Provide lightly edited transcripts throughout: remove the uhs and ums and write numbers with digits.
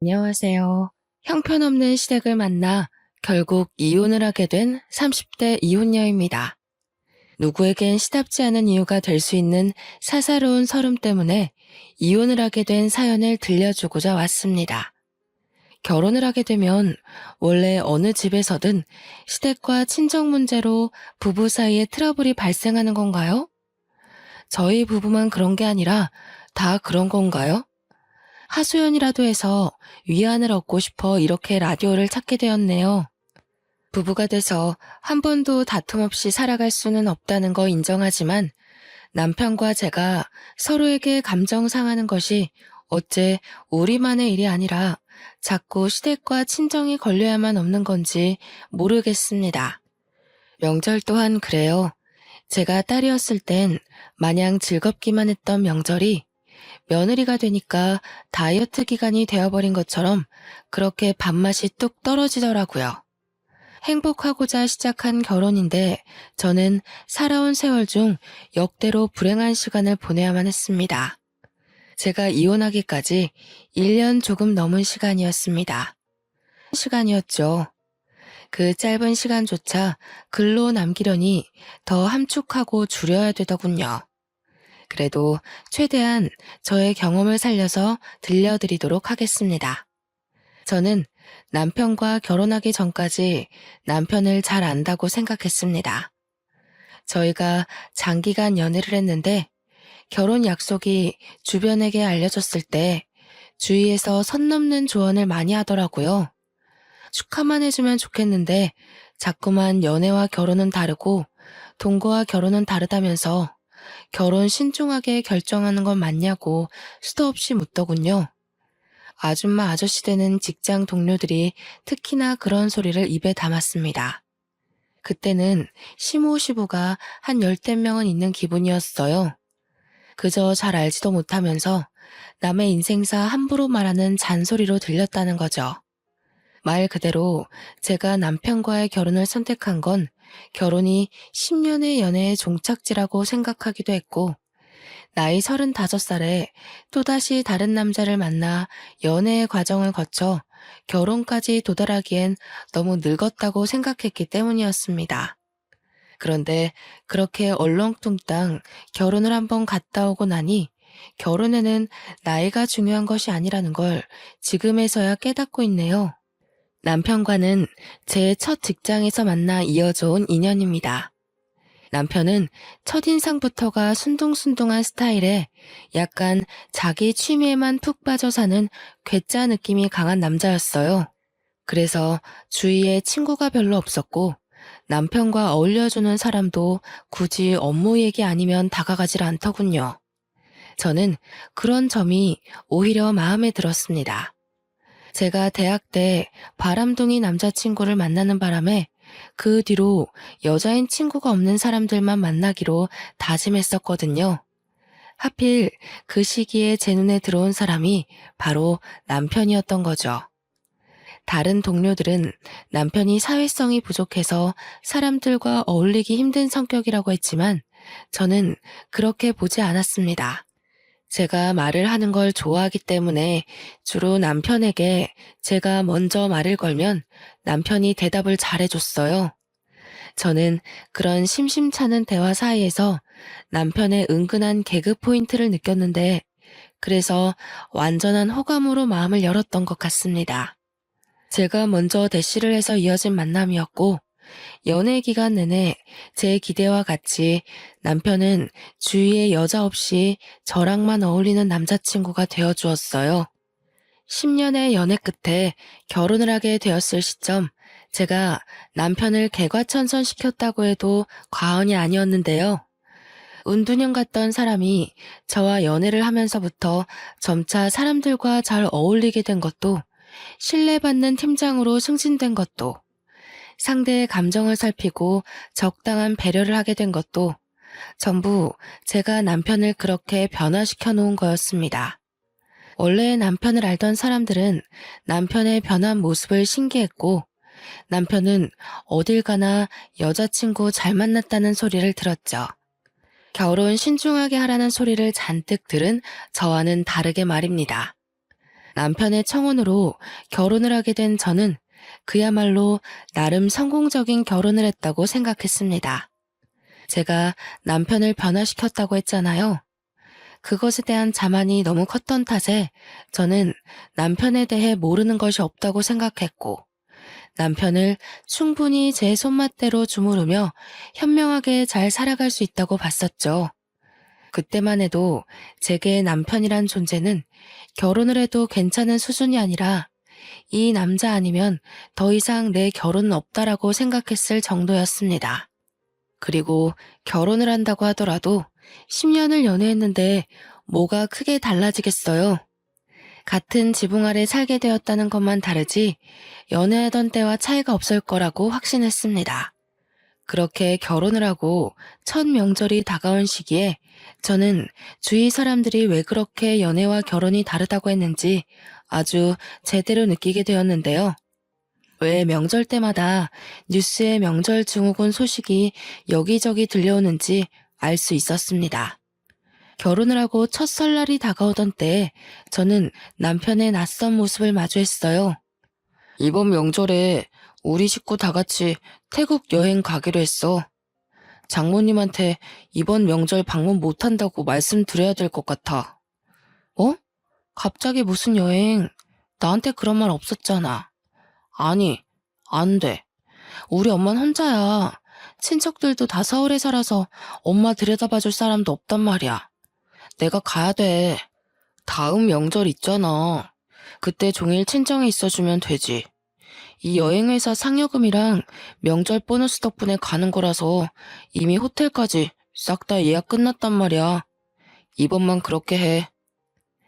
안녕하세요. 형편없는 시댁을 만나 결국 이혼을 하게 된 30대 이혼녀입니다. 누구에겐 시답지 않은 이유가 될 수 있는 사사로운 서름 때문에 이혼을 하게 된 사연을 들려주고자 왔습니다. 결혼을 하게 되면 원래 어느 집에서든 시댁과 친정 문제로 부부 사이에 트러블이 발생하는 건가요? 저희 부부만 그런 게 아니라 다 그런 건가요? 하소연이라도 해서 위안을 얻고 싶어 이렇게 라디오를 찾게 되었네요. 부부가 돼서 한 번도 다툼 없이 살아갈 수는 없다는 거 인정하지만 남편과 제가 서로에게 감정 상하는 것이 어째 우리만의 일이 아니라 자꾸 시댁과 친정이 걸려야만 없는 건지 모르겠습니다. 명절 또한 그래요. 제가 딸이었을 땐 마냥 즐겁기만 했던 명절이 며느리가 되니까 다이어트 기간이 되어버린 것처럼 그렇게 밥맛이 뚝 떨어지더라고요. 행복하고자 시작한 결혼인데 저는 살아온 세월 중 역대로 불행한 시간을 보내야만 했습니다. 제가 이혼하기까지 1년 조금 넘은 시간이었습니다. 시간이었죠. 그 짧은 시간조차 글로 남기려니 더 함축하고 줄여야 되더군요. 그래도 최대한 저의 경험을 살려서 들려드리도록 하겠습니다. 저는 남편과 결혼하기 전까지 남편을 잘 안다고 생각했습니다. 저희가 장기간 연애를 했는데 결혼 약속이 주변에게 알려졌을 때 주위에서 선 넘는 조언을 많이 하더라고요. 축하만 해주면 좋겠는데 자꾸만 연애와 결혼은 다르고 동거와 결혼은 다르다면서 결혼 신중하게 결정하는 건 맞냐고 수도 없이 묻더군요. 아줌마 아저씨 되는 직장 동료들이 특히나 그런 소리를 입에 담았습니다. 그때는 시모시부가 한 열댓 명은 있는 기분이었어요. 그저 잘 알지도 못하면서 남의 인생사 함부로 말하는 잔소리로 들렸다는 거죠. 말 그대로 제가 남편과의 결혼을 선택한 건 결혼이 10년의 연애의 종착지라고 생각하기도 했고, 나이 35살에 또다시 다른 남자를 만나 연애의 과정을 거쳐 결혼까지 도달하기엔 너무 늙었다고 생각했기 때문이었습니다. 그런데 그렇게 얼렁뚱땅 결혼을 한번 갔다 오고 나니 결혼에는 나이가 중요한 것이 아니라는 걸 지금에서야 깨닫고 있네요. 남편과는 제 첫 직장에서 만나 이어져 온 인연입니다. 남편은 첫인상부터가 순둥순둥한 스타일에 약간 자기 취미에만 푹 빠져 사는 괴짜 느낌이 강한 남자였어요. 그래서 주위에 친구가 별로 없었고 남편과 어울려주는 사람도 굳이 업무 얘기 아니면 다가가질 않더군요. 저는 그런 점이 오히려 마음에 들었습니다. 제가 대학 때 바람둥이 남자친구를 만나는 바람에 그 뒤로 여자인 친구가 없는 사람들만 만나기로 다짐했었거든요. 하필 그 시기에 제 눈에 들어온 사람이 바로 남편이었던 거죠. 다른 동료들은 남편이 사회성이 부족해서 사람들과 어울리기 힘든 성격이라고 했지만 저는 그렇게 보지 않았습니다. 제가 말을 하는 걸 좋아하기 때문에 주로 남편에게 제가 먼저 말을 걸면 남편이 대답을 잘해줬어요. 저는 그런 심심찮은 대화 사이에서 남편의 은근한 개그 포인트를 느꼈는데 그래서 완전한 호감으로 마음을 열었던 것 같습니다. 제가 먼저 대시를 해서 이어진 만남이었고 연애 기간 내내 제 기대와 같이 남편은 주위에 여자 없이 저랑만 어울리는 남자친구가 되어주었어요. 10년의 연애 끝에 결혼을 하게 되었을 시점, 제가 남편을 개과천선시켰다고 해도 과언이 아니었는데요. 운두년 같던 사람이 저와 연애를 하면서부터 점차 사람들과 잘 어울리게 된 것도, 신뢰받는 팀장으로 승진된 것도, 상대의 감정을 살피고 적당한 배려를 하게 된 것도 전부 제가 남편을 그렇게 변화시켜 놓은 거였습니다. 원래 남편을 알던 사람들은 남편의 변한 모습을 신기했고 남편은 어딜 가나 여자친구 잘 만났다는 소리를 들었죠. 결혼 신중하게 하라는 소리를 잔뜩 들은 저와는 다르게 말입니다. 남편의 청혼으로 결혼을 하게 된 저는 그야말로 나름 성공적인 결혼을 했다고 생각했습니다. 제가 남편을 변화시켰다고 했잖아요. 그것에 대한 자만이 너무 컸던 탓에 저는 남편에 대해 모르는 것이 없다고 생각했고, 남편을 충분히 제 손맛대로 주무르며 현명하게 잘 살아갈 수 있다고 봤었죠. 그때만 해도 제게 남편이란 존재는 결혼을 해도 괜찮은 수준이 아니라 이 남자 아니면 더 이상 내 결혼은 없다라고 생각했을 정도였습니다. 그리고 결혼을 한다고 하더라도 10년을 연애했는데 뭐가 크게 달라지겠어요. 같은 지붕 아래 살게 되었다는 것만 다르지 연애하던 때와 차이가 없을 거라고 확신했습니다. 그렇게 결혼을 하고 첫 명절이 다가온 시기에 저는 주위 사람들이 왜 그렇게 연애와 결혼이 다르다고 했는지 아주 제대로 느끼게 되었는데요. 왜 명절 때마다 뉴스에 명절 증후군 소식이 여기저기 들려오는지 알 수 있었습니다. 결혼을 하고 첫 설날이 다가오던 때 저는 남편의 낯선 모습을 마주했어요. 이번 명절에 우리 식구 다 같이 태국 여행 가기로 했어. 장모님한테 이번 명절 방문 못한다고 말씀드려야 될 것 같아. 어? 갑자기 무슨 여행? 나한테 그런 말 없었잖아. 아니, 안 돼. 우리 엄마는 혼자야. 친척들도 다 서울에 살아서 엄마 들여다봐줄 사람도 없단 말이야. 내가 가야 돼. 다음 명절 있잖아. 그때 종일 친정에 있어주면 되지. 이 여행회사 상여금이랑 명절 보너스 덕분에 가는 거라서 이미 호텔까지 싹 다 예약 끝났단 말이야. 이번만 그렇게 해.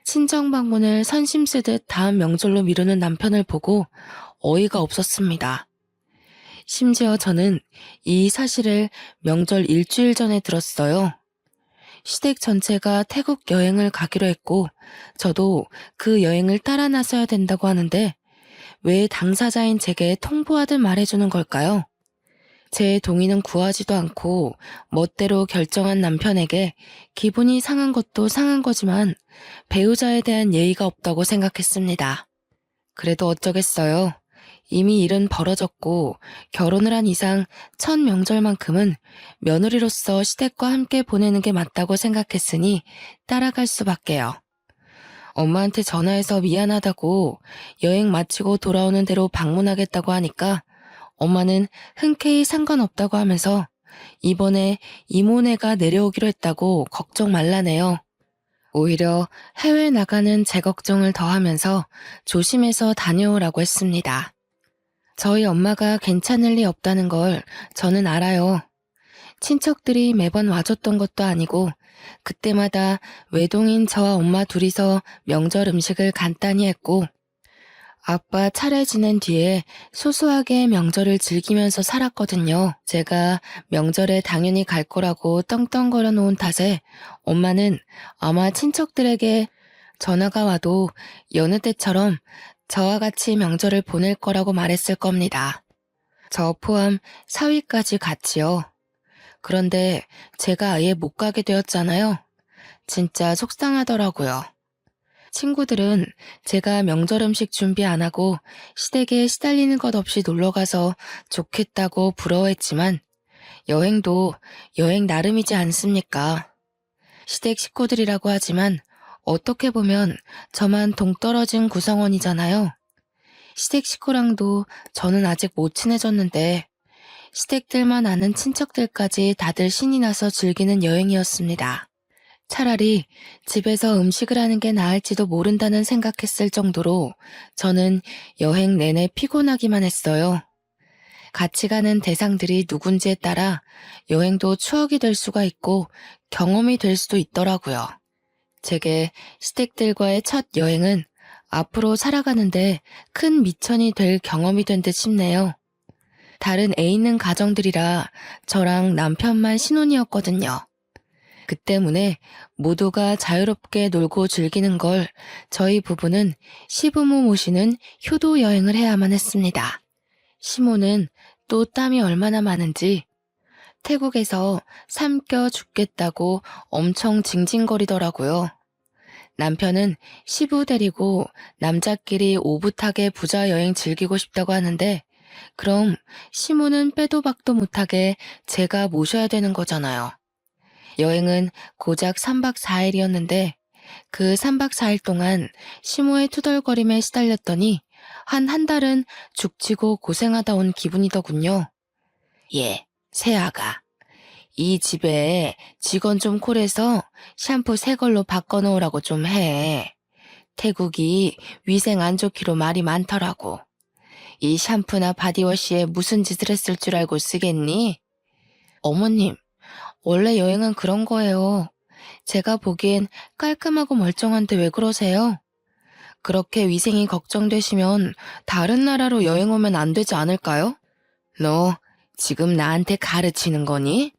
친정 방문을 선심 쓰듯 다음 명절로 미루는 남편을 보고 어이가 없었습니다. 심지어 저는 이 사실을 명절 일주일 전에 들었어요. 시댁 전체가 태국 여행을 가기로 했고 저도 그 여행을 따라 나서야 된다고 하는데 왜 당사자인 제게 통보하듯 말해주는 걸까요? 제 동의는 구하지도 않고 멋대로 결정한 남편에게 기분이 상한 것도 상한 거지만 배우자에 대한 예의가 없다고 생각했습니다. 그래도 어쩌겠어요. 이미 일은 벌어졌고 결혼을 한 이상 첫 명절만큼은 며느리로서 시댁과 함께 보내는 게 맞다고 생각했으니 따라갈 수밖에요. 엄마한테 전화해서 미안하다고 여행 마치고 돌아오는 대로 방문하겠다고 하니까 엄마는 흔쾌히 상관없다고 하면서 이번에 이모네가 내려오기로 했다고 걱정 말라네요. 오히려 해외 나가는 제 걱정을 더하면서 조심해서 다녀오라고 했습니다. 저희 엄마가 괜찮을 리 없다는 걸 저는 알아요. 친척들이 매번 와줬던 것도 아니고 그때마다 외동인 저와 엄마 둘이서 명절 음식을 간단히 했고 아빠 차례 지낸 뒤에 소소하게 명절을 즐기면서 살았거든요. 제가 명절에 당연히 갈 거라고 떵떵거려 놓은 탓에 엄마는 아마 친척들에게 전화가 와도 여느 때처럼 저와 같이 명절을 보낼 거라고 말했을 겁니다. 저 포함 사위까지 같이요. 그런데 제가 아예 못 가게 되었잖아요. 진짜 속상하더라고요. 친구들은 제가 명절 음식 준비 안 하고 시댁에 시달리는 것 없이 놀러가서 좋겠다고 부러워했지만 여행도 여행 나름이지 않습니까? 시댁 식구들이라고 하지만 어떻게 보면 저만 동떨어진 구성원이잖아요. 시댁 식구랑도 저는 아직 못 친해졌는데 시댁들만 아는 친척들까지 다들 신이 나서 즐기는 여행이었습니다. 차라리 집에서 음식을 하는 게 나을지도 모른다는 생각했을 정도로 저는 여행 내내 피곤하기만 했어요. 같이 가는 대상들이 누군지에 따라 여행도 추억이 될 수가 있고 경험이 될 수도 있더라고요. 제게 시댁들과의 첫 여행은 앞으로 살아가는데 큰 미천이 될 경험이 된 듯 싶네요. 다른 애 있는 가정들이라 저랑 남편만 신혼이었거든요. 그 때문에 모두가 자유롭게 놀고 즐기는 걸 저희 부부는 시부모 모시는 효도 여행을 해야만 했습니다. 시모는 또 땀이 얼마나 많은지 태국에서 삼켜 죽겠다고 엄청 징징거리더라고요. 남편은 시부 데리고 남자끼리 오붓하게 부자 여행 즐기고 싶다고 하는데 그럼 시모는 빼도 박도 못하게 제가 모셔야 되는 거잖아요. 여행은 고작 3박 4일이었는데 그 3박 4일 동안 시모의 투덜거림에 시달렸더니 한 달은 죽치고 고생하다 온 기분이더군요. 예, 새아가. 이 집에 직원 좀 콜해서 샴푸 새 걸로 바꿔놓으라고 좀 해. 태국이 위생 안 좋기로 말이 많더라고. 이 샴푸나 바디워시에 무슨 짓을 했을 줄 알고 쓰겠니? 어머님, 원래 여행은 그런 거예요. 제가 보기엔 깔끔하고 멀쩡한데 왜 그러세요? 그렇게 위생이 걱정되시면 다른 나라로 여행 오면 안 되지 않을까요? 너 지금 나한테 가르치는 거니?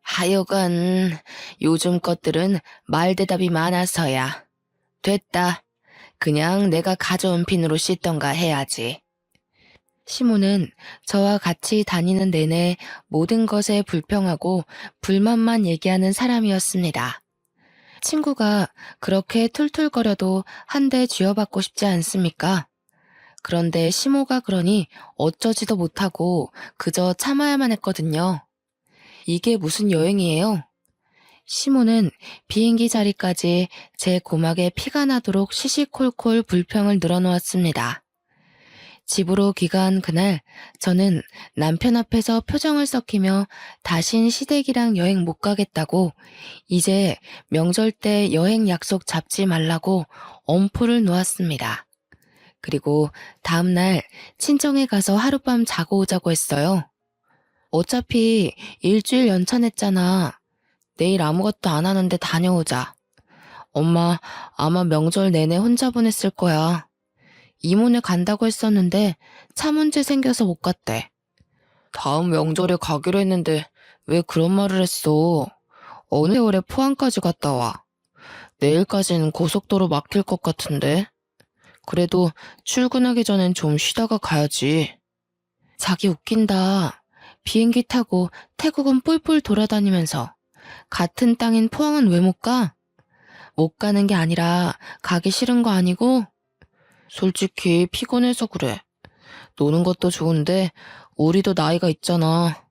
하여간 요즘 것들은 말대답이 많아서야. 됐다. 그냥 내가 가져온 핀으로 씻던가 해야지. 시모는 저와 같이 다니는 내내 모든 것에 불평하고 불만만 얘기하는 사람이었습니다. 친구가 그렇게 툴툴거려도 한 대 쥐어받고 싶지 않습니까? 그런데 시모가 그러니 어쩌지도 못하고 그저 참아야만 했거든요. 이게 무슨 여행이에요? 시모는 비행기 자리까지 제 고막에 피가 나도록 시시콜콜 불평을 늘어놓았습니다. 집으로 귀가한 그날 저는 남편 앞에서 표정을 썩히며 다신 시댁이랑 여행 못 가겠다고 이제 명절 때 여행 약속 잡지 말라고 엄포를 놓았습니다. 그리고 다음날 친정에 가서 하룻밤 자고 오자고 했어요. 어차피 일주일 연차냈잖아. 내일 아무것도 안 하는데 다녀오자. 엄마 아마 명절 내내 혼자 보냈을 거야. 이모네 간다고 했었는데 차 문제 생겨서 못 갔대. 다음 명절에 가기로 했는데 왜 그런 말을 했어? 어느 세월에 포항까지 갔다 와. 내일까지는 고속도로 막힐 것 같은데. 그래도 출근하기 전엔 좀 쉬다가 가야지. 자기 웃긴다. 비행기 타고 태국은 뿔뿔 돌아다니면서 같은 땅인 포항은 왜 못 가? 못 가는 게 아니라 가기 싫은 거 아니고? 솔직히 피곤해서 그래. 노는 것도 좋은데 우리도 나이가 있잖아.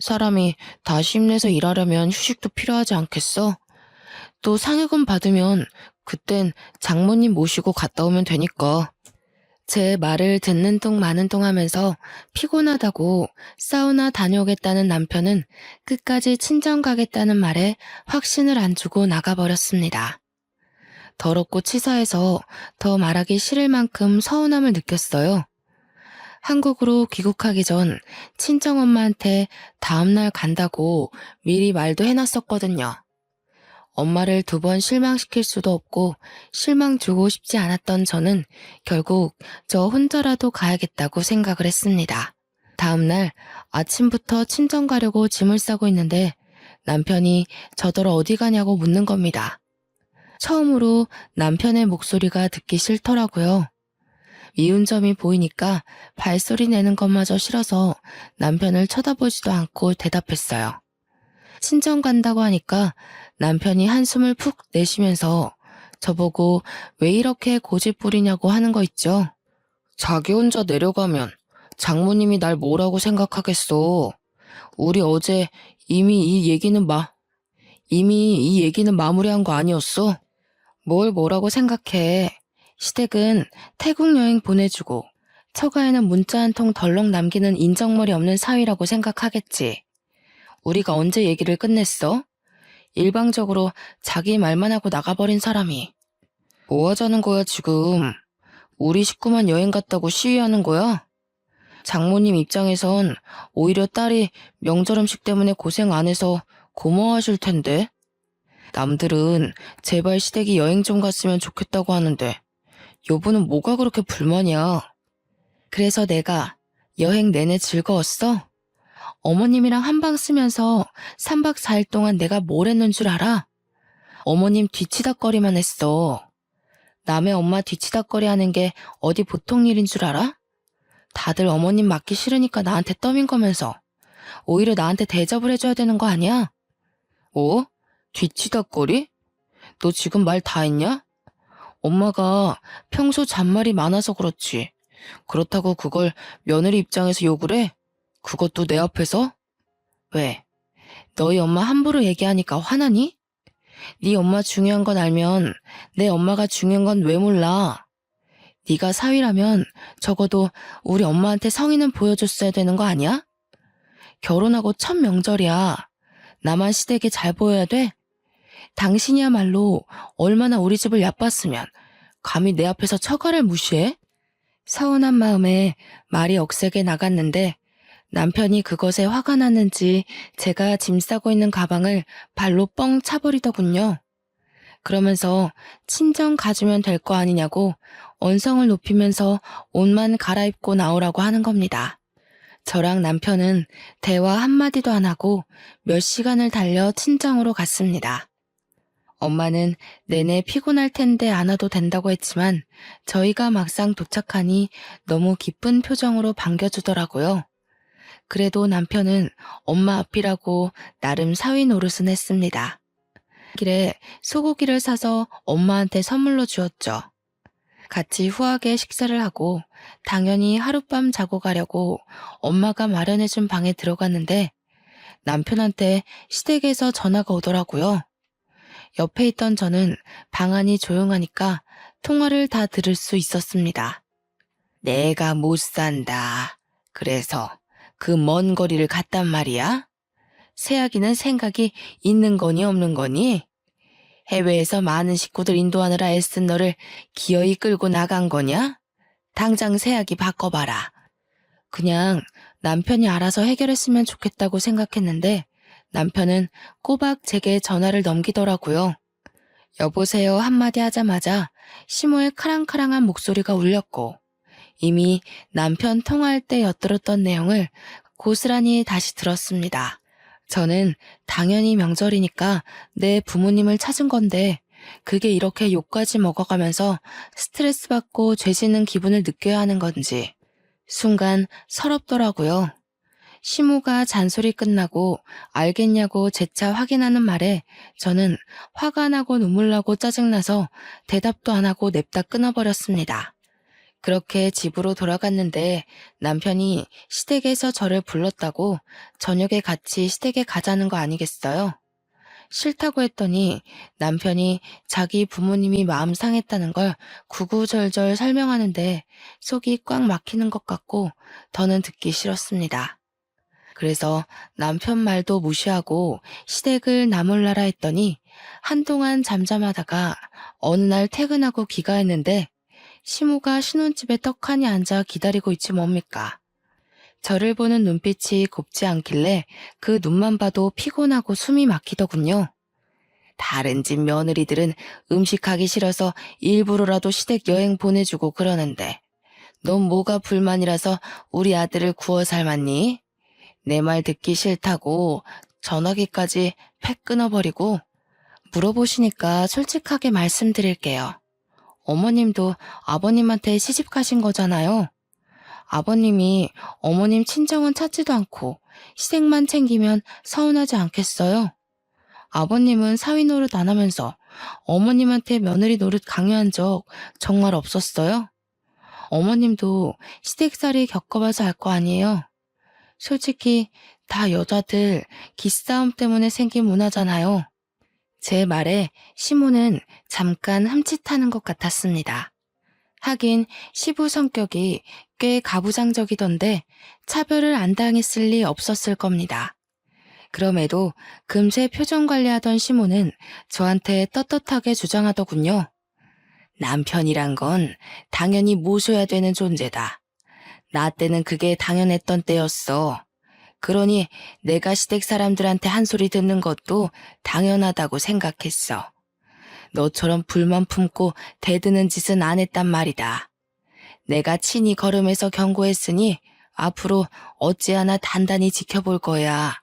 사람이 다시 힘내서 일하려면 휴식도 필요하지 않겠어? 또 상여금 받으면 그땐 장모님 모시고 갔다 오면 되니까. 제 말을 듣는 둥 마는 둥 하면서 피곤하다고 사우나 다녀오겠다는 남편은 끝까지 친정 가겠다는 말에 확신을 안 주고 나가버렸습니다. 더럽고 치사해서 더 말하기 싫을 만큼 서운함을 느꼈어요. 한국으로 귀국하기 전 친정엄마한테 다음날 간다고 미리 말도 해놨었거든요. 엄마를 2번 실망시킬 수도 없고 실망 주고 싶지 않았던 저는 결국 저 혼자라도 가야겠다고 생각을 했습니다. 다음날 아침부터 친정 가려고 짐을 싸고 있는데 남편이 저더러 어디 가냐고 묻는 겁니다. 처음으로 남편의 목소리가 듣기 싫더라고요. 미운 점이 보이니까 발소리 내는 것마저 싫어서 남편을 쳐다보지도 않고 대답했어요. 친정 간다고 하니까 남편이 한숨을 푹 내쉬면서 저보고 왜 이렇게 고집 부리냐고 하는 거 있죠. 자기 혼자 내려가면 장모님이 날 뭐라고 생각하겠어. 우리 어제 이미 이 얘기는 마무리한 거 아니었어? 뭘 뭐라고 생각해. 시댁은 태국 여행 보내주고 처가에는 문자 한 통 덜렁 남기는 인정머리 없는 사위라고 생각하겠지. 우리가 언제 얘기를 끝냈어? 일방적으로 자기 말만 하고 나가버린 사람이. 뭐 하자는 거야 지금? 우리 식구만 여행 갔다고 시위하는 거야? 장모님 입장에선 오히려 딸이 명절 음식 때문에 고생 안 해서 고마워하실 텐데. 남들은 제발 시댁이 여행 좀 갔으면 좋겠다고 하는데 여보는 뭐가 그렇게 불만이야? 그래서 내가 여행 내내 즐거웠어? 어머님이랑 한방 쓰면서 3박 4일 동안 내가 뭘 했는 줄 알아? 어머님 뒤치다꺼리만 했어. 남의 엄마 뒤치다꺼리 하는 게 어디 보통 일인 줄 알아? 다들 어머님 맞기 싫으니까 나한테 떠민 거면서 오히려 나한테 대접을 해줘야 되는 거 아니야? 뭐? 뒤치다꺼리? 너 지금 말 다 했냐? 엄마가 평소 잔말이 많아서 그렇지. 그렇다고 그걸 며느리 입장에서 욕을 해? 그것도 내 앞에서? 왜? 너희 엄마 함부로 얘기하니까 화나니? 네 엄마 중요한 건 알면 내 엄마가 중요한 건 왜 몰라? 네가 사위라면 적어도 우리 엄마한테 성의는 보여줬어야 되는 거 아니야? 결혼하고 첫 명절이야. 나만 시댁에 잘 보여야 돼? 당신이야말로 얼마나 우리 집을 얕봤으면 감히 내 앞에서 처가를 무시해? 서운한 마음에 말이 억세게 나갔는데 남편이 그것에 화가 났는지 제가 짐 싸고 있는 가방을 발로 뻥 차버리더군요. 그러면서 친정 가주면 될 거 아니냐고 언성을 높이면서 옷만 갈아입고 나오라고 하는 겁니다. 저랑 남편은 대화 한마디도 안 하고 몇 시간을 달려 친정으로 갔습니다. 엄마는 내내 피곤할 텐데 안 와도 된다고 했지만 저희가 막상 도착하니 너무 기쁜 표정으로 반겨주더라고요. 그래도 남편은 엄마 앞이라고 나름 사위 노릇은 했습니다. 길에 소고기를 사서 엄마한테 선물로 주었죠. 같이 후하게 식사를 하고 당연히 하룻밤 자고 가려고 엄마가 마련해준 방에 들어갔는데 남편한테 시댁에서 전화가 오더라고요. 옆에 있던 저는 방 안이 조용하니까 통화를 다 들을 수 있었습니다. 내가 못 산다. 그래서 그 먼 거리를 갔단 말이야? 새아기는 생각이 있는 거니 없는 거니? 해외에서 많은 식구들 인도하느라 애쓴 너를 기어이 끌고 나간 거냐? 당장 새아기 바꿔봐라. 그냥 남편이 알아서 해결했으면 좋겠다고 생각했는데 남편은 꼬박 제게 전화를 넘기더라고요. 여보세요 한마디 하자마자 시모의 카랑카랑한 목소리가 울렸고 이미 남편 통화할 때 엿들었던 내용을 고스란히 다시 들었습니다. 저는 당연히 명절이니까 내 부모님을 찾은 건데 그게 이렇게 욕까지 먹어가면서 스트레스 받고 죄지는 기분을 느껴야 하는 건지 순간 서럽더라고요. 시모가 잔소리 끝나고 알겠냐고 재차 확인하는 말에 저는 화가 나고 눈물 나고 짜증나서 대답도 안 하고 냅다 끊어버렸습니다. 그렇게 집으로 돌아갔는데 남편이 시댁에서 저를 불렀다고 저녁에 같이 시댁에 가자는 거 아니겠어요? 싫다고 했더니 남편이 자기 부모님이 마음 상했다는 걸 구구절절 설명하는데 속이 꽉 막히는 것 같고 더는 듣기 싫었습니다. 그래서 남편 말도 무시하고 시댁을 나몰라라 했더니 한동안 잠잠하다가 어느 날 퇴근하고 귀가했는데 시모가 신혼집에 떡하니 앉아 기다리고 있지 뭡니까. 저를 보는 눈빛이 곱지 않길래 그 눈만 봐도 피곤하고 숨이 막히더군요. 다른 집 며느리들은 음식하기 싫어서 일부러라도 시댁 여행 보내주고 그러는데 넌 뭐가 불만이라서 우리 아들을 구워 삶았니? 내 말 듣기 싫다고 전화기까지 팩 끊어버리고 물어보시니까 솔직하게 말씀드릴게요. 어머님도 아버님한테 시집 가신 거잖아요. 아버님이 어머님 친정은 찾지도 않고 시댁만 챙기면 서운하지 않겠어요? 아버님은 사위 노릇 안 하면서 어머님한테 며느리 노릇 강요한 적 정말 없었어요? 어머님도 시댁살이 겪어봐서 알 거 아니에요? 솔직히 다 여자들 기싸움 때문에 생긴 문화잖아요. 제 말에 시모는 잠깐 흠칫하는 것 같았습니다. 하긴 시부 성격이 꽤 가부장적이던데 차별을 안 당했을 리 없었을 겁니다. 그럼에도 금세 표정 관리하던 시모는 저한테 떳떳하게 주장하더군요. 남편이란 건 당연히 모셔야 되는 존재다. 나 때는 그게 당연했던 때였어. 그러니 내가 시댁 사람들한테 한 소리 듣는 것도 당연하다고 생각했어. 너처럼 불만 품고 대드는 짓은 안 했단 말이다. 내가 친히 걸음해서 경고했으니 앞으로 어찌하나 단단히 지켜볼 거야.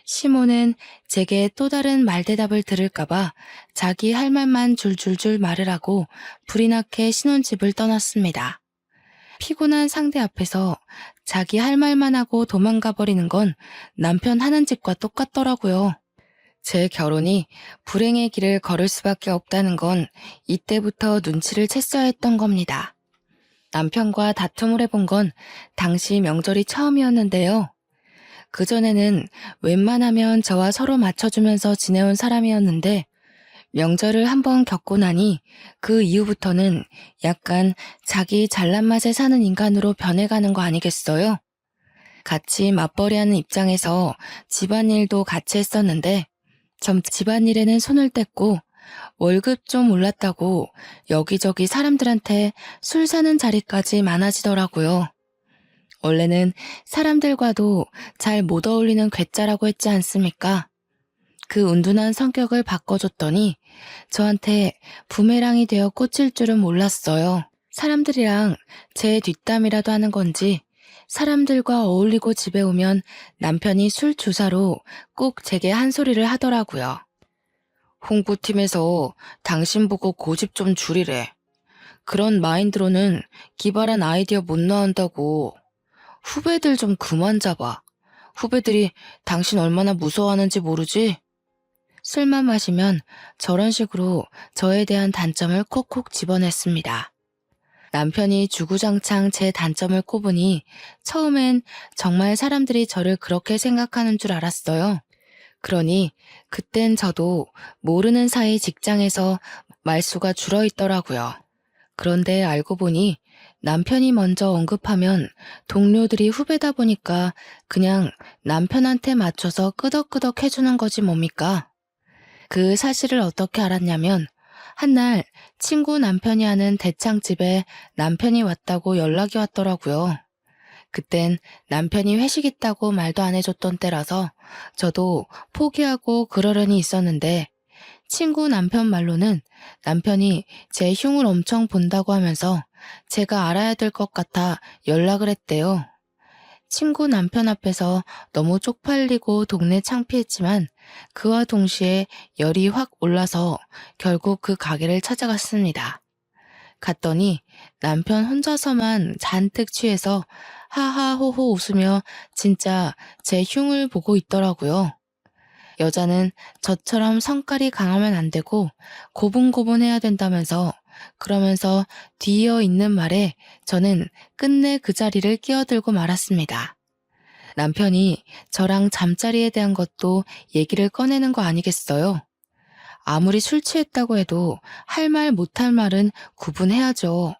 시모는 제게 또 다른 말대답을 들을까봐 자기 할 말만 줄줄줄 말을 하고 불이 나게 신혼집을 떠났습니다. 피곤한 상대 앞에서 자기 할 말만 하고 도망가 버리는 건 남편 하는 짓과 똑같더라고요. 제 결혼이 불행의 길을 걸을 수밖에 없다는 건 이때부터 눈치를 챘어야 했던 겁니다. 남편과 다툼을 해본 건 당시 명절이 처음이었는데요. 그전에는 웬만하면 저와 서로 맞춰주면서 지내온 사람이었는데 명절을 한번 겪고 나니 그 이후부터는 약간 자기 잘난 맛에 사는 인간으로 변해가는 거 아니겠어요? 같이 맞벌이하는 입장에서 집안일도 같이 했었는데 점 집안일에는 손을 뗐고 월급 좀 올랐다고 여기저기 사람들한테 술 사는 자리까지 많아지더라고요. 원래는 사람들과도 잘 못 어울리는 괴짜라고 했지 않습니까? 그 운둔한 성격을 바꿔줬더니 저한테 부메랑이 되어 꽂힐 줄은 몰랐어요. 사람들이랑 제 뒷담이라도 하는 건지 사람들과 어울리고 집에 오면 남편이 술 주사로 꼭 제게 한 소리를 하더라고요. 홍보팀에서 당신 보고 고집 좀 줄이래. 그런 마인드로는 기발한 아이디어 못 나온다고. 후배들 좀 그만 잡아. 후배들이 당신 얼마나 무서워하는지 모르지? 술만 마시면 저런 식으로 저에 대한 단점을 콕콕 집어냈습니다. 남편이 주구장창 제 단점을 꼽으니 처음엔 정말 사람들이 저를 그렇게 생각하는 줄 알았어요. 그러니 그땐 저도 모르는 사이 직장에서 말수가 줄어있더라고요. 그런데 알고 보니 남편이 먼저 언급하면 동료들이 후배다 보니까 그냥 남편한테 맞춰서 끄덕끄덕 해주는 거지 뭡니까? 그 사실을 어떻게 알았냐면 한날 친구 남편이 하는 대창집에 남편이 왔다고 연락이 왔더라고요. 그땐 남편이 회식 있다고 말도 안 해줬던 때라서 저도 포기하고 그러려니 있었는데 친구 남편 말로는 남편이 제 흉을 엄청 본다고 하면서 제가 알아야 될 것 같아 연락을 했대요. 친구 남편 앞에서 너무 쪽팔리고 동네 창피했지만 그와 동시에 열이 확 올라서 결국 그 가게를 찾아갔습니다. 갔더니 남편 혼자서만 잔뜩 취해서 하하호호 웃으며 진짜 제 흉을 보고 있더라고요. 여자는 저처럼 성깔이 강하면 안 되고 고분고분해야 된다면서 그러면서 뒤이어 있는 말에 저는 끝내 그 자리를 끼어들고 말았습니다. 남편이 저랑 잠자리에 대한 것도 얘기를 꺼내는 거 아니겠어요? 아무리 술 취했다고 해도 할 말 못할 말은 구분해야죠.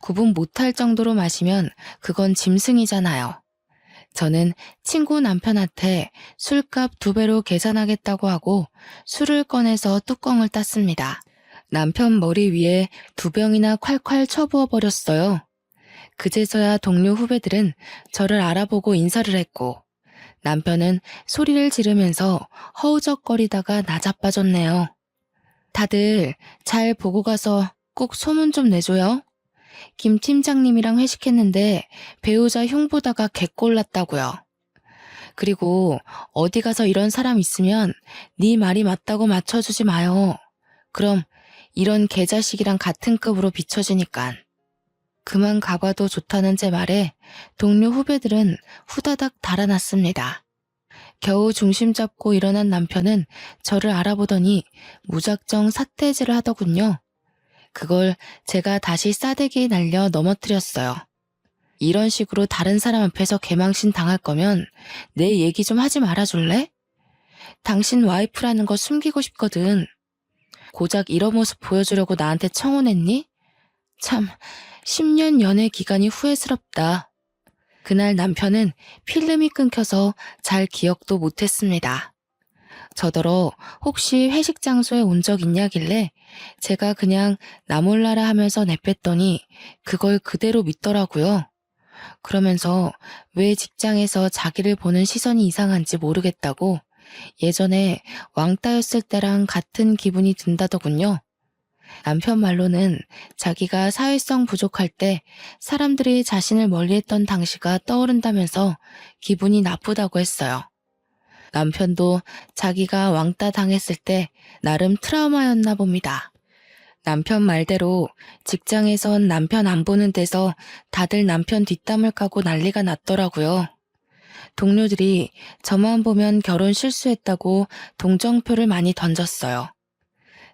구분 못할 정도로 마시면 그건 짐승이잖아요. 저는 친구 남편한테 술값 2배로 계산하겠다고 하고 술을 꺼내서 뚜껑을 땄습니다. 남편 머리 위에 2병이나 콸콸 쳐부어 버렸어요. 그제서야 동료 후배들은 저를 알아보고 인사를 했고 남편은 소리를 지르면서 허우적거리다가 나자빠졌네요. 다들 잘 보고 가서 꼭 소문 좀 내줘요. 김 팀장님이랑 회식했는데 배우자 흉 보다가 개꼴났다고요. 그리고 어디 가서 이런 사람 있으면 네 말이 맞다고 맞춰주지 마요. 그럼 이런 개자식이랑 같은 급으로 비춰지니깐. 그만 가봐도 좋다는 제 말에 동료 후배들은 후다닥 달아났습니다. 겨우 중심 잡고 일어난 남편은 저를 알아보더니 무작정 삿대질을 하더군요. 그걸 제가 다시 싸대기 날려 넘어뜨렸어요. 이런 식으로 다른 사람 앞에서 개망신 당할 거면 내 얘기 좀 하지 말아줄래? 당신 와이프라는 거 숨기고 싶거든. 고작 이런 모습 보여주려고 나한테 청혼했니? 참, 10년 연애 기간이 후회스럽다. 그날 남편은 필름이 끊겨서 잘 기억도 못했습니다. 저더러 혹시 회식 장소에 온 적 있냐길래 제가 그냥 나 몰라라 하면서 내뺐더니 그걸 그대로 믿더라고요. 그러면서 왜 직장에서 자기를 보는 시선이 이상한지 모르겠다고 예전에 왕따였을 때랑 같은 기분이 든다더군요. 남편 말로는 자기가 사회성 부족할 때 사람들이 자신을 멀리했던 당시가 떠오른다면서 기분이 나쁘다고 했어요. 남편도 자기가 왕따 당했을 때 나름 트라우마였나 봅니다. 남편 말대로 직장에선 남편 안 보는 데서 다들 남편 뒷담을 까고 난리가 났더라고요. 동료들이 저만 보면 결혼 실수했다고 동정표를 많이 던졌어요.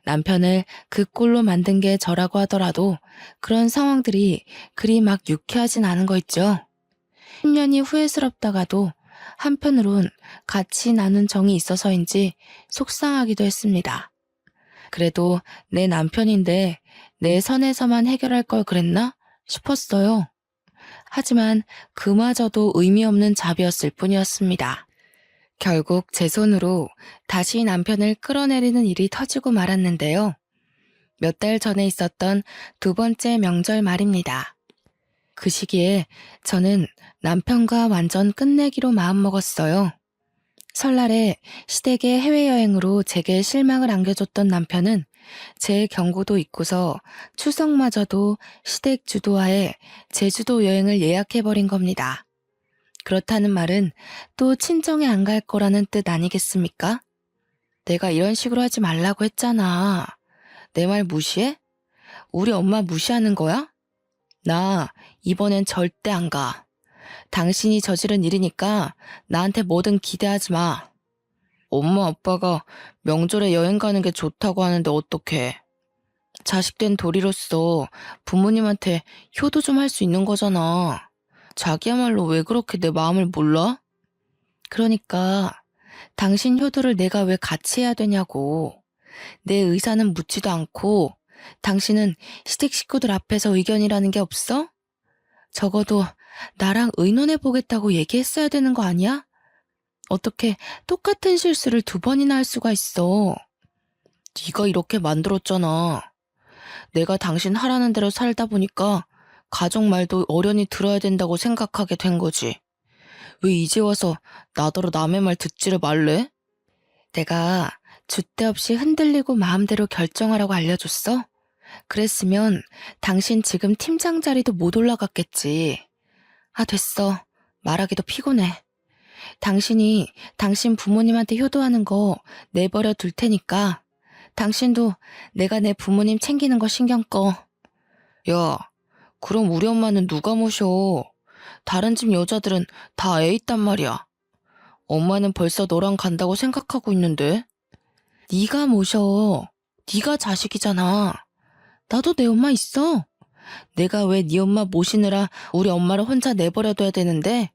남편을 그 꼴로 만든 게 저라고 하더라도 그런 상황들이 그리 막 유쾌하진 않은 거 있죠. 10년이 후회스럽다가도 한편으론 같이 나눈 정이 있어서인지 속상하기도 했습니다. 그래도 내 남편인데 내 선에서만 해결할 걸 그랬나 싶었어요. 하지만 그마저도 의미 없는 잡이었을 뿐이었습니다. 결국 제 손으로 다시 남편을 끌어내리는 일이 터지고 말았는데요. 몇 달 전에 있었던 두 번째 명절 말입니다. 그 시기에 저는 남편과 완전 끝내기로 마음먹었어요. 설날에 시댁의 해외여행으로 제게 실망을 안겨줬던 남편은 제 경고도 잊고서 추석마저도 시댁 주도하에 제주도 여행을 예약해버린 겁니다. 그렇다는 말은 또 친정에 안 갈 거라는 뜻 아니겠습니까? 내가 이런 식으로 하지 말라고 했잖아. 내 말 무시해? 우리 엄마 무시하는 거야? 나 이번엔 절대 안 가. 당신이 저지른 일이니까 나한테 뭐든 기대하지 마. 엄마 아빠가 명절에 여행 가는 게 좋다고 하는데 어떡해. 자식된 도리로서 부모님한테 효도 좀 할 수 있는 거잖아. 자기야말로 왜 그렇게 내 마음을 몰라? 그러니까 당신 효도를 내가 왜 같이 해야 되냐고. 내 의사는 묻지도 않고 당신은 시댁 식구들 앞에서 의견이라는 게 없어? 적어도 나랑 의논해보겠다고 얘기했어야 되는 거 아니야? 어떻게 똑같은 실수를 두 번이나 할 수가 있어. 네가 이렇게 만들었잖아. 내가 당신 하라는 대로 살다 보니까 가족 말도 어련히 들어야 된다고 생각하게 된 거지. 왜 이제 와서 나더러 남의 말 듣지를 말래? 내가 줏대 없이 흔들리고 마음대로 결정하라고 알려줬어? 그랬으면 당신 지금 팀장 자리도 못 올라갔겠지. 아, 됐어. 말하기도 피곤해. 당신이 당신 부모님한테 효도하는 거 내버려 둘 테니까 당신도 내가 내 부모님 챙기는 거 신경 꺼. 야, 그럼 우리 엄마는 누가 모셔? 다른 집 여자들은 다 애 있단 말이야. 엄마는 벌써 너랑 간다고 생각하고 있는데. 네가 모셔. 네가 자식이잖아. 나도 내 엄마 있어. 내가 왜 네 엄마 모시느라 우리 엄마를 혼자 내버려둬야 되는데?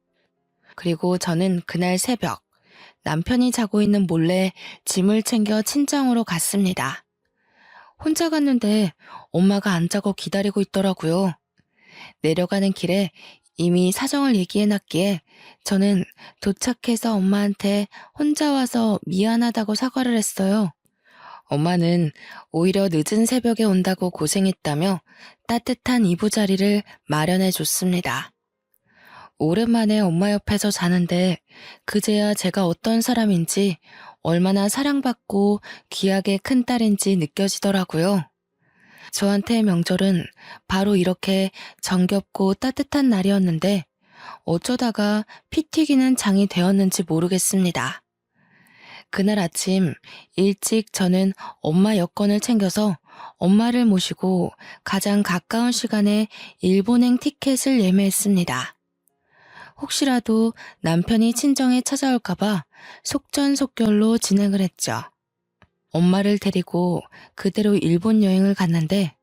그리고 저는 그날 새벽 남편이 자고 있는 몰래 짐을 챙겨 친정으로 갔습니다. 혼자 갔는데 엄마가 안 자고 기다리고 있더라고요. 내려가는 길에 이미 사정을 얘기해놨기에 저는 도착해서 엄마한테 혼자 와서 미안하다고 사과를 했어요. 엄마는 오히려 늦은 새벽에 온다고 고생했다며 따뜻한 이부자리를 마련해 줬습니다. 오랜만에 엄마 옆에서 자는데 그제야 제가 어떤 사람인지 얼마나 사랑받고 귀하게 큰 딸인지 느껴지더라고요. 저한테 명절은 바로 이렇게 정겹고 따뜻한 날이었는데 어쩌다가 피 튀기는 장이 되었는지 모르겠습니다. 그날 아침 일찍 저는 엄마 여권을 챙겨서 엄마를 모시고 가장 가까운 시간에 일본행 티켓을 예매했습니다. 혹시라도 남편이 친정에 찾아올까봐 속전속결로 진행을 했죠. 엄마를 데리고 그대로 일본 여행을 갔는데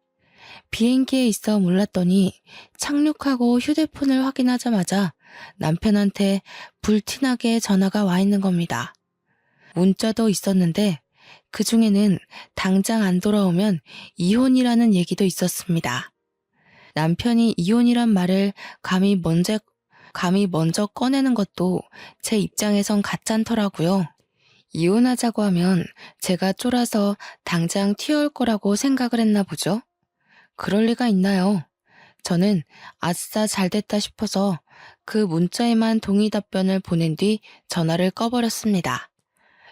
비행기에 있어 몰랐더니 착륙하고 휴대폰을 확인하자마자 남편한테 불티나게 전화가 와 있는 겁니다. 문자도 있었는데 그 중에는 당장 안 돌아오면 이혼이라는 얘기도 있었습니다. 남편이 이혼이란 말을 감히 먼저 꺼내는 것도 제 입장에선 가짠더라고요. 이혼하자고 하면 제가 쫄아서 당장 튀어올 거라고 생각을 했나 보죠. 그럴 리가 있나요? 저는 아싸 잘됐다 싶어서 그 문자에만 동의 답변을 보낸 뒤 전화를 꺼버렸습니다.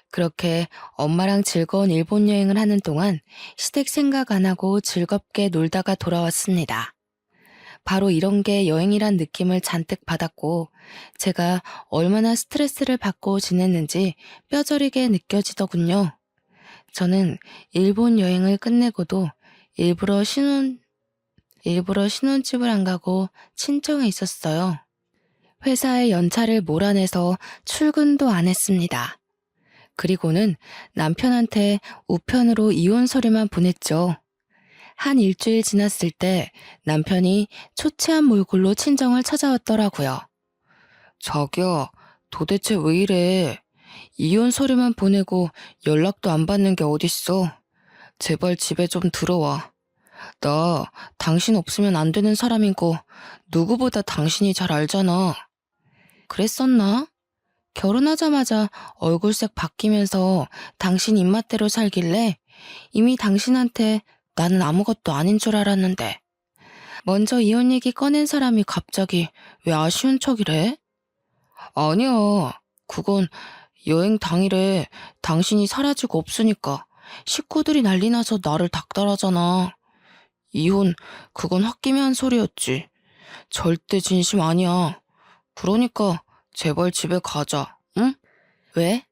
그렇게 엄마랑 즐거운 일본 여행을 하는 동안 시댁 생각 안 하고 즐겁게 놀다가 돌아왔습니다. 바로 이런 게 여행이란 느낌을 잔뜩 받았고 제가 얼마나 스트레스를 받고 지냈는지 뼈저리게 느껴지더군요. 저는 일본 여행을 끝내고도 일부러 신혼집을 안 가고 친정에 있었어요. 회사에 연차를 몰아내서 출근도 안 했습니다. 그리고는 남편한테 우편으로 이혼 서류만 보냈죠. 한 일주일 지났을 때 남편이 초췌한 몰골로 친정을 찾아왔더라고요. 자기야, 도대체 왜 이래? 이혼 서류만 보내고 연락도 안 받는 게 어딨어? 제발 집에 좀 들어와. 나 당신 없으면 안 되는 사람인 거 누구보다 당신이 잘 알잖아. 그랬었나? 결혼하자마자 얼굴색 바뀌면서 당신 입맛대로 살길래 이미 당신한테 나는 아무것도 아닌 줄 알았는데 먼저 이혼 얘기 꺼낸 사람이 갑자기 왜 아쉬운 척이래? 아니야. 그건 여행 당일에 당신이 사라지고 없으니까 식구들이 난리 나서 나를 닥달하잖아. 이혼, 그건 홧김에 한 소리였지. 절대 진심 아니야. 그러니까 제발 집에 가자, 응? 왜?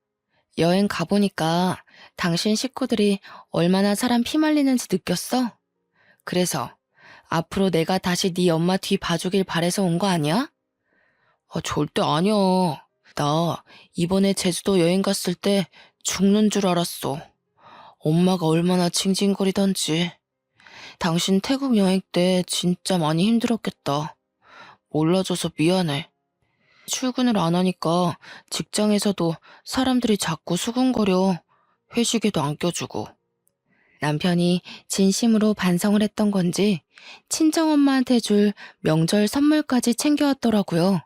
여행 가보니까 당신 식구들이 얼마나 사람 피말리는지 느꼈어? 그래서 앞으로 내가 다시 네 엄마 뒤 봐주길 바래서 온 거 아니야? 절대 아니야. 나 이번에 제주도 여행 갔을 때 죽는 줄 알았어. 엄마가 얼마나 징징거리던지. 당신 태국 여행 때 진짜 많이 힘들었겠다. 몰라줘서 미안해. 출근을 안 하니까 직장에서도 사람들이 자꾸 수군거려. 회식에도 안 껴주고. 남편이 진심으로 반성을 했던 건지 친정엄마한테 줄 명절 선물까지 챙겨왔더라고요.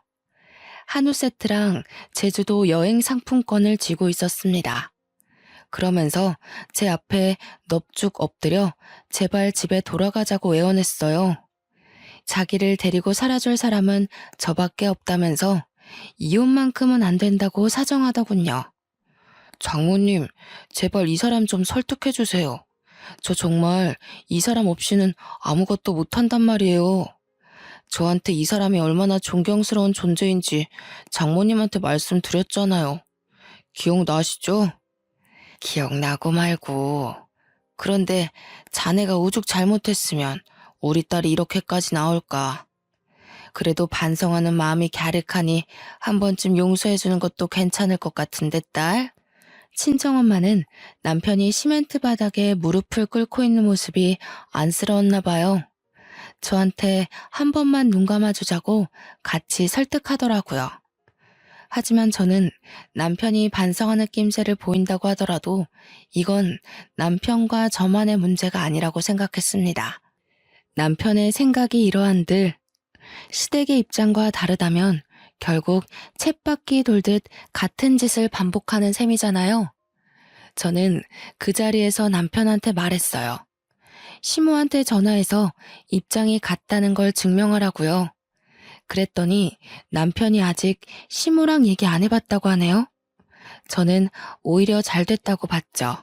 한우 세트랑 제주도 여행 상품권을 쥐고 있었습니다. 그러면서 제 앞에 넙죽 엎드려 제발 집에 돌아가자고 애원했어요. 자기를 데리고 살아줄 사람은 저밖에 없다면서 이혼만큼은 안 된다고 사정하더군요. 장모님, 제발 이 사람 좀 설득해주세요. 저 정말 이 사람 없이는 아무것도 못한단 말이에요. 저한테 이 사람이 얼마나 존경스러운 존재인지 장모님한테 말씀드렸잖아요. 기억나시죠? 기억나고 말고. 그런데 자네가 오죽 잘못했으면 우리 딸이 이렇게까지 나올까. 그래도 반성하는 마음이 갸륵하니 한 번쯤 용서해주는 것도 괜찮을 것 같은데 딸? 친정엄마는 남편이 시멘트 바닥에 무릎을 꿇고 있는 모습이 안쓰러웠나 봐요. 저한테 한 번만 눈 감아주자고 같이 설득하더라고요. 하지만 저는 남편이 반성하는 낌새를 보인다고 하더라도 이건 남편과 저만의 문제가 아니라고 생각했습니다. 남편의 생각이 이러한들 시댁의 입장과 다르다면 결국 쳇바퀴 돌듯 같은 짓을 반복하는 셈이잖아요. 저는 그 자리에서 남편한테 말했어요. 시모한테 전화해서 입장이 같다는 걸 증명하라고요. 그랬더니 남편이 아직 시모랑 얘기 안 해봤다고 하네요. 저는 오히려 잘 됐다고 봤죠.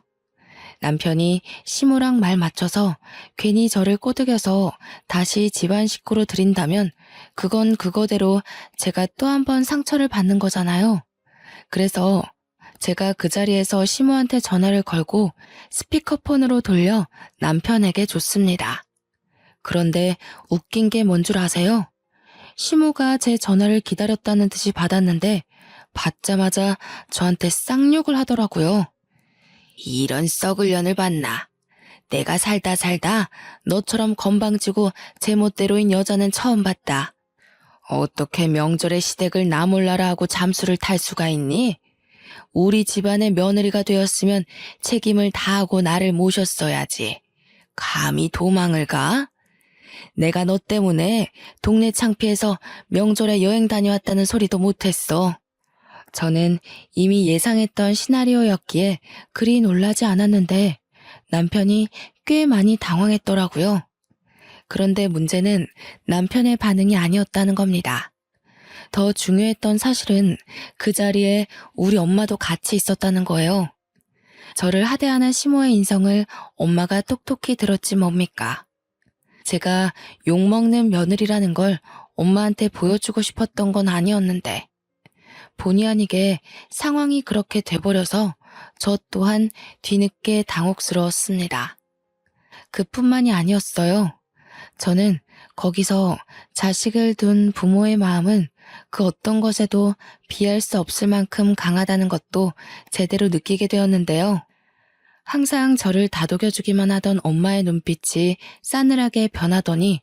남편이 시모랑 말 맞춰서 괜히 저를 꼬드겨서 다시 집안 식구로 들인다면 그건 그거대로 제가 또 한 번 상처를 받는 거잖아요. 그래서 제가 그 자리에서 시모한테 전화를 걸고 스피커폰으로 돌려 남편에게 줬습니다. 그런데 웃긴 게 뭔 줄 아세요? 시모가 제 전화를 기다렸다는 듯이 받았는데 받자마자 저한테 쌍욕을 하더라고요. 이런 썩을 년을 봤나. 내가 살다 너처럼 건방지고 제멋대로인 여자는 처음 봤다. 어떻게 명절에 시댁을 나 몰라라 하고 잠수를 탈 수가 있니? 우리 집안의 며느리가 되었으면 책임을 다하고 나를 모셨어야지. 감히 도망을 가? 내가 너 때문에 동네 창피해서 명절에 여행 다녀왔다는 소리도 못했어. 저는 이미 예상했던 시나리오였기에 그리 놀라지 않았는데 남편이 꽤 많이 당황했더라고요. 그런데 문제는 남편의 반응이 아니었다는 겁니다. 더 중요했던 사실은 그 자리에 우리 엄마도 같이 있었다는 거예요. 저를 하대하는 시모의 인성을 엄마가 똑똑히 들었지 뭡니까. 제가 욕먹는 며느리라는 걸 엄마한테 보여주고 싶었던 건 아니었는데 본의 아니게 상황이 그렇게 돼버려서 저 또한 뒤늦게 당혹스러웠습니다. 그뿐만이 아니었어요. 저는 거기서 자식을 둔 부모의 마음은 그 어떤 것에도 비할 수 없을 만큼 강하다는 것도 제대로 느끼게 되었는데요. 항상 저를 다독여주기만 하던 엄마의 눈빛이 싸늘하게 변하더니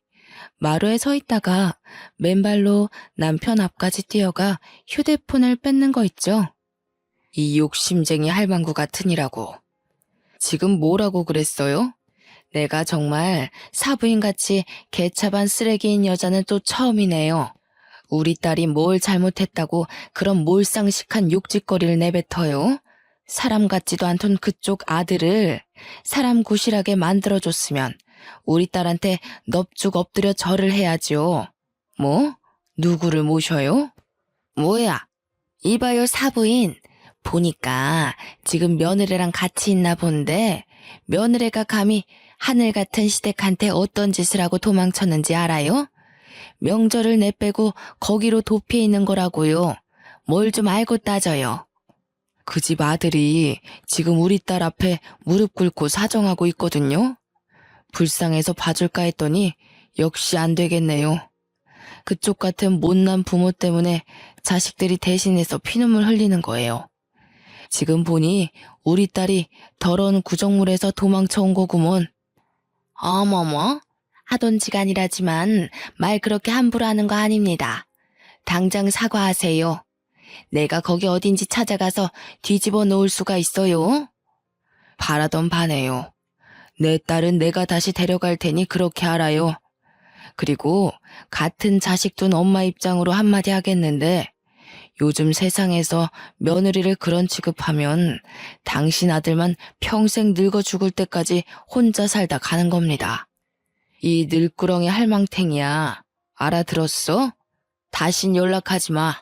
마루에 서 있다가 맨발로 남편 앞까지 뛰어가 휴대폰을 뺏는 거 있죠. 이 욕심쟁이 할망구 같으니라고. 지금 뭐라고 그랬어요? 내가 정말 사부인같이 개차반 쓰레기인 여자는 또 처음이네요. 우리 딸이 뭘 잘못했다고 그런 몰상식한 욕짓거리를 내뱉어요? 사람 같지도 않던 그쪽 아들을 사람 구실하게 만들어줬으면 우리 딸한테 넙죽 엎드려 절을 해야죠. 뭐? 누구를 모셔요? 뭐야? 이봐요 사부인. 보니까 지금 며느리랑 같이 있나 본데 며느리가 감히 하늘 같은 시댁한테 어떤 짓을 하고 도망쳤는지 알아요? 명절을 내빼고 거기로 도피해 있는 거라고요. 뭘 좀 알고 따져요. 그 집 아들이 지금 우리 딸 앞에 무릎 꿇고 사정하고 있거든요. 불쌍해서 봐줄까 했더니 역시 안 되겠네요. 그쪽 같은 못난 부모 때문에 자식들이 대신해서 피눈물 흘리는 거예요. 지금 보니 우리 딸이 더러운 구정물에서 도망쳐 온 거구먼. 어머머, 하던지간이라지만 말 그렇게 함부로 하는 거 아닙니다. 당장 사과하세요. 내가 거기 어딘지 찾아가서 뒤집어 놓을 수가 있어요? 바라던 바네요. 내 딸은 내가 다시 데려갈 테니 그렇게 알아요. 그리고 같은 자식 둔 엄마 입장으로 한마디 하겠는데 요즘 세상에서 며느리를 그런 취급하면 당신 아들만 평생 늙어 죽을 때까지 혼자 살다 가는 겁니다. 이 늙구렁이 할망탱이야. 알아들었어? 다신 연락하지 마.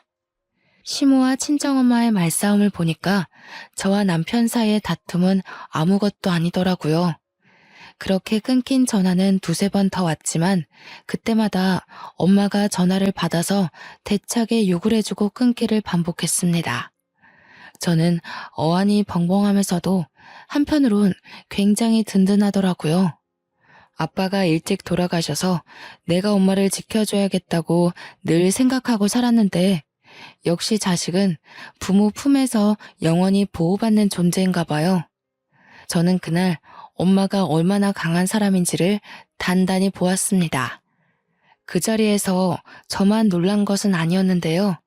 시모와 친정엄마의 말싸움을 보니까 저와 남편 사이의 다툼은 아무것도 아니더라고요. 그렇게 끊긴 전화는 두세 번 더 왔지만 그때마다 엄마가 전화를 받아서 대차게 욕을 해주고 끊기를 반복했습니다. 저는 어안이 벙벙하면서도 한편으론 굉장히 든든하더라고요. 아빠가 일찍 돌아가셔서 내가 엄마를 지켜줘야겠다고 늘 생각하고 살았는데 역시 자식은 부모 품에서 영원히 보호받는 존재인가 봐요. 저는 그날 엄마가 얼마나 강한 사람인지를 단단히 보았습니다. 그 자리에서 저만 놀란 것은 아니었는데요.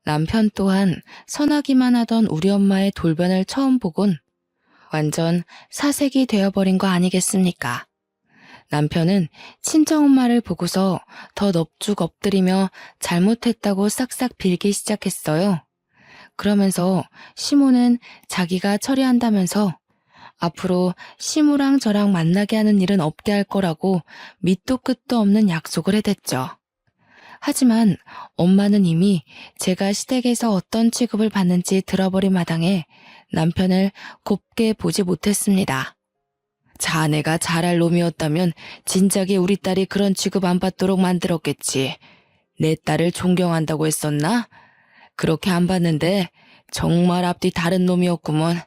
남편 또한 선하기만 하던 우리 엄마의 돌변을 처음 보곤 완전 사색이 되어버린 거 아니겠습니까? 남편은 친정엄마를 보고서 더 넙죽 엎드리며 잘못했다고 싹싹 빌기 시작했어요. 그러면서 시모는 자기가 처리한다면서 앞으로 시모랑 저랑 만나게 하는 일은 없게 할 거라고 밑도 끝도 없는 약속을 해댔죠. 하지만 엄마는 이미 제가 시댁에서 어떤 취급을 받는지 들어버린 마당에 남편을 곱게 보지 못했습니다. 자네가 잘할 놈이었다면 진작에 우리 딸이 그런 취급 안 받도록 만들었겠지. 내 딸을 존경한다고 했었나? 그렇게 안 봤는데 정말 앞뒤 다른 놈이었구먼.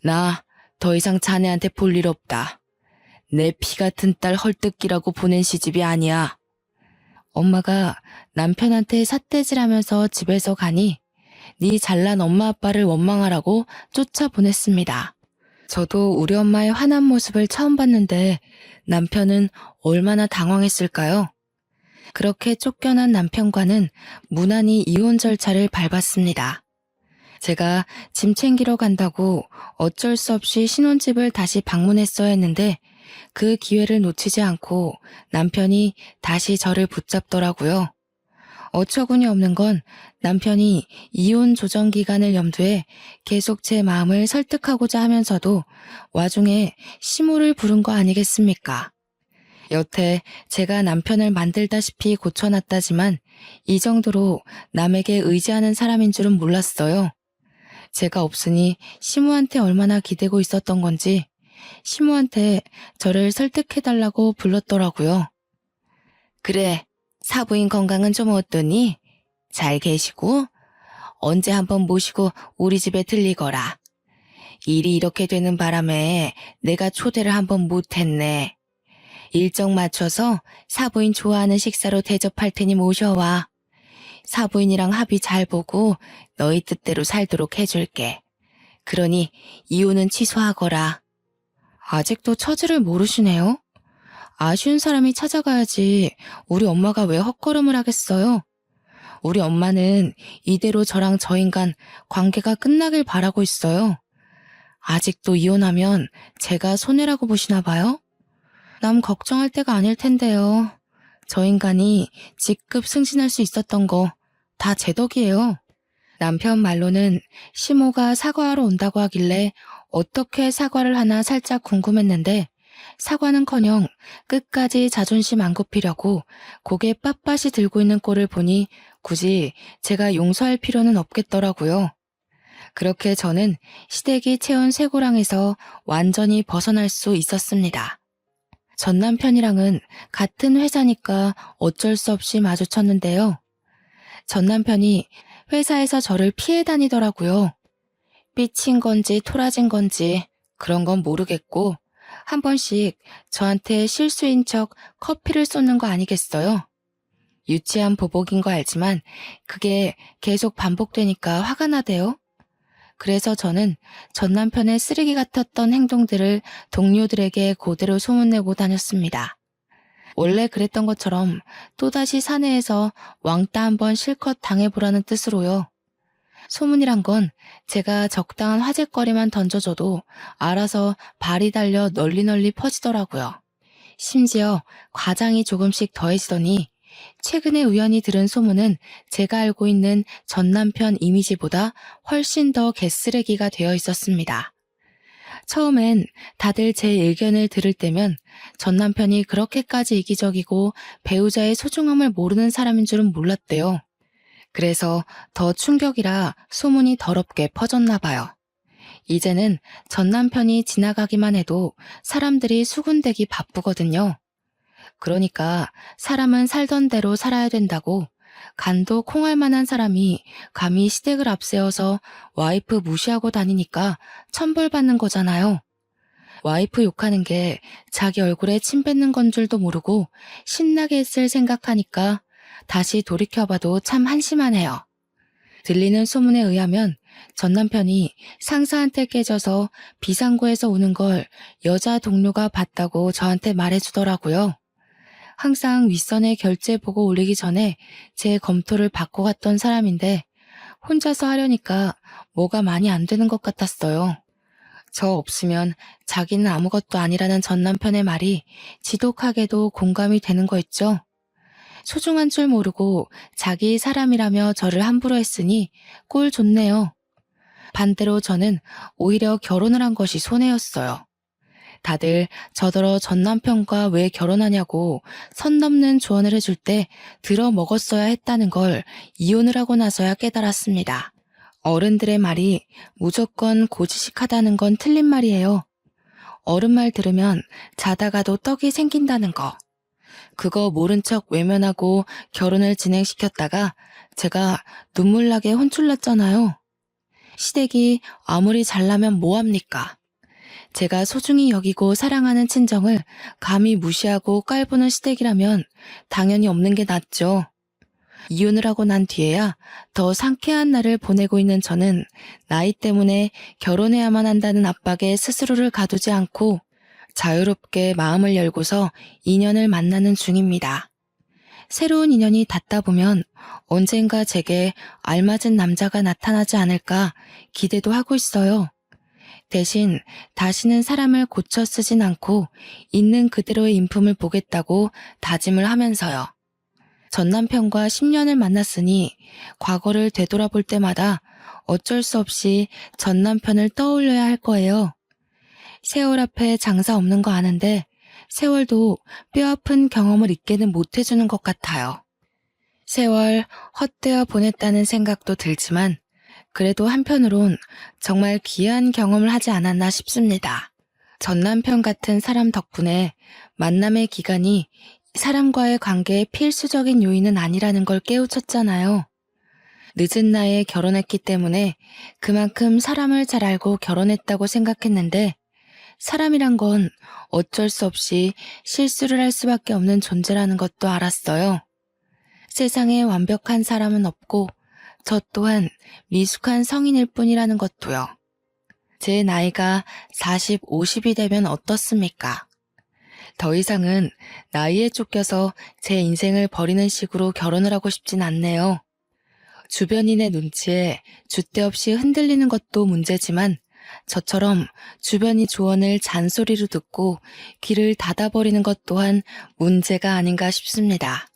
나 더 이상 자네한테 볼 일 없다. 내 피 같은 딸 헐뜯기라고 보낸 시집이 아니야. 엄마가 남편한테 삿대질하면서 집에서 가니 네 잘난 엄마 아빠를 원망하라고 쫓아보냈습니다. 저도 우리 엄마의 화난 모습을 처음 봤는데 남편은 얼마나 당황했을까요? 그렇게 쫓겨난 남편과는 무난히 이혼 절차를 밟았습니다. 제가 짐 챙기러 간다고 어쩔 수 없이 신혼집을 다시 방문했어야 했는데 그 기회를 놓치지 않고 남편이 다시 저를 붙잡더라고요. 어처구니 없는 건 남편이 이혼 조정 기간을 염두에 계속 제 마음을 설득하고자 하면서도 와중에 시모를 부른 거 아니겠습니까? 여태 제가 남편을 만들다시피 고쳐놨다지만 이 정도로 남에게 의지하는 사람인 줄은 몰랐어요. 제가 없으니 시모한테 얼마나 기대고 있었던 건지 시모한테 저를 설득해달라고 불렀더라고요. 그래, 사부인 건강은 좀 어떠니? 잘 계시고? 언제 한번 모시고 우리 집에 들리거라. 일이 이렇게 되는 바람에 내가 초대를 한번 못했네. 일정 맞춰서 사부인 좋아하는 식사로 대접할 테니 모셔와. 사부인이랑 합의 잘 보고 너희 뜻대로 살도록 해줄게. 그러니 이혼은 취소하거라. 아직도 처지를 모르시네요? 아쉬운 사람이 찾아가야지 우리 엄마가 왜 헛걸음을 하겠어요? 우리 엄마는 이대로 저랑 저 인간 관계가 끝나길 바라고 있어요. 아직도 이혼하면 제가 손해라고 보시나 봐요? 남 걱정할 때가 아닐 텐데요. 저 인간이 직급 승진할 수 있었던 거 다 제 덕이에요. 남편 말로는 시모가 사과하러 온다고 하길래 어떻게 사과를 하나 살짝 궁금했는데 사과는커녕 끝까지 자존심 안 굽히려고 고개 빳빳이 들고 있는 꼴을 보니 굳이 제가 용서할 필요는 없겠더라고요. 그렇게 저는 시댁이 채운 쇠고랑에서 완전히 벗어날 수 있었습니다. 전 남편이랑은 같은 회사니까 어쩔 수 없이 마주쳤는데요. 전 남편이 회사에서 저를 피해 다니더라고요. 삐친 건지 토라진 건지 그런 건 모르겠고 한 번씩 저한테 실수인 척 커피를 쏟는 거 아니겠어요? 유치한 보복인 거 알지만 그게 계속 반복되니까 화가 나대요. 그래서 저는 전 남편의 쓰레기 같았던 행동들을 동료들에게 그대로 소문내고 다녔습니다. 원래 그랬던 것처럼 또다시 사내에서 왕따 한번 실컷 당해보라는 뜻으로요. 소문이란 건 제가 적당한 화제거리만 던져줘도 알아서 발이 달려 널리 퍼지더라고요. 심지어 과장이 조금씩 더해지더니 최근에 우연히 들은 소문은 제가 알고 있는 전 남편 이미지보다 훨씬 더 개쓰레기가 되어 있었습니다. 처음엔 다들 제 의견을 들을 때면 전 남편이 그렇게까지 이기적이고 배우자의 소중함을 모르는 사람인 줄은 몰랐대요. 그래서 더 충격이라 소문이 더럽게 퍼졌나 봐요. 이제는 전 남편이 지나가기만 해도 사람들이 수군대기 바쁘거든요. 그러니까 사람은 살던 대로 살아야 된다고 간도 콩할 만한 사람이 감히 시댁을 앞세워서 와이프 무시하고 다니니까 천벌받는 거잖아요. 와이프 욕하는 게 자기 얼굴에 침 뱉는 건 줄도 모르고 신나게 했을 생각하니까 다시 돌이켜봐도 참 한심하네요. 들리는 소문에 의하면 전 남편이 상사한테 깨져서 비상구에서 오는 걸 여자 동료가 봤다고 저한테 말해주더라고요. 항상 윗선에 결제 보고 올리기 전에 제 검토를 받고 갔던 사람인데 혼자서 하려니까 뭐가 많이 안 되는 것 같았어요. 저 없으면 자기는 아무것도 아니라는 전 남편의 말이 지독하게도 공감이 되는 거 있죠. 소중한 줄 모르고 자기 사람이라며 저를 함부로 했으니 꼴 좋네요. 반대로 저는 오히려 결혼을 한 것이 손해였어요. 다들 저더러 전 남편과 왜 결혼하냐고 선 넘는 조언을 해줄 때 들어 먹었어야 했다는 걸 이혼을 하고 나서야 깨달았습니다. 어른들의 말이 무조건 고지식하다는 건 틀린 말이에요. 어른 말 들으면 자다가도 떡이 생긴다는 거. 그거 모른 척 외면하고 결혼을 진행시켰다가 제가 눈물나게 혼쭐났잖아요. 시댁이 아무리 잘나면 뭐합니까? 제가 소중히 여기고 사랑하는 친정을 감히 무시하고 깔보는 시댁이라면 당연히 없는 게 낫죠. 이혼을 하고 난 뒤에야 더 상쾌한 날을 보내고 있는 저는 나이 때문에 결혼해야만 한다는 압박에 스스로를 가두지 않고 자유롭게 마음을 열고서 인연을 만나는 중입니다. 새로운 인연이 닿다 보면 언젠가 제게 알맞은 남자가 나타나지 않을까 기대도 하고 있어요. 대신 다시는 사람을 고쳐 쓰진 않고 있는 그대로의 인품을 보겠다고 다짐을 하면서요. 전 남편과 10년을 만났으니 과거를 되돌아볼 때마다 어쩔 수 없이 전 남편을 떠올려야 할 거예요. 세월 앞에 장사 없는 거 아는데 세월도 뼈아픈 경험을 잊게는 못해주는 것 같아요. 세월 헛되어 보냈다는 생각도 들지만 그래도 한편으론 정말 귀한 경험을 하지 않았나 싶습니다. 전 남편 같은 사람 덕분에 만남의 기간이 사람과의 관계의 필수적인 요인은 아니라는 걸 깨우쳤잖아요. 늦은 나이에 결혼했기 때문에 그만큼 사람을 잘 알고 결혼했다고 생각했는데 사람이란 건 어쩔 수 없이 실수를 할 수밖에 없는 존재라는 것도 알았어요. 세상에 완벽한 사람은 없고 저 또한 미숙한 성인일 뿐이라는 것도요. 제 나이가 40, 50이 되면 어떻습니까? 더 이상은 나이에 쫓겨서 제 인생을 버리는 식으로 결혼을 하고 싶진 않네요. 주변인의 눈치에 줏대 없이 흔들리는 것도 문제지만 저처럼 주변이 조언을 잔소리로 듣고 귀를 닫아버리는 것 또한 문제가 아닌가 싶습니다.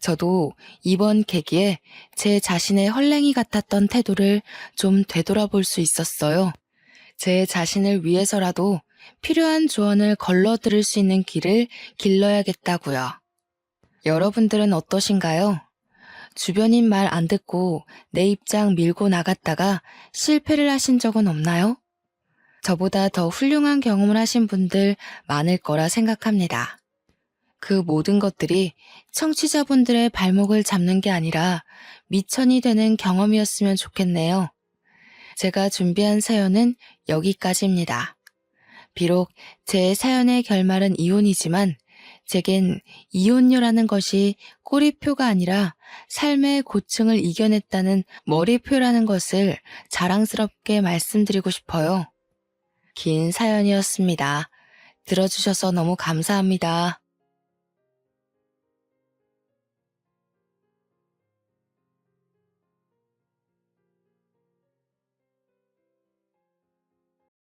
저도 이번 계기에 제 자신의 헐랭이 같았던 태도를 좀 되돌아볼 수 있었어요. 제 자신을 위해서라도 필요한 조언을 걸러 들을 수 있는 길을 길러야겠다고요. 여러분들은 어떠신가요? 주변인 말 안 듣고 내 입장 밀고 나갔다가 실패를 하신 적은 없나요? 저보다 더 훌륭한 경험을 하신 분들 많을 거라 생각합니다. 그 모든 것들이 청취자분들의 발목을 잡는 게 아니라 미천이 되는 경험이었으면 좋겠네요. 제가 준비한 사연은 여기까지입니다. 비록 제 사연의 결말은 이혼이지만 제겐 이혼녀라는 것이 꼬리표가 아니라 삶의 고충을 이겨냈다는 머리표라는 것을 자랑스럽게 말씀드리고 싶어요. 긴 사연이었습니다. 들어주셔서 너무 감사합니다.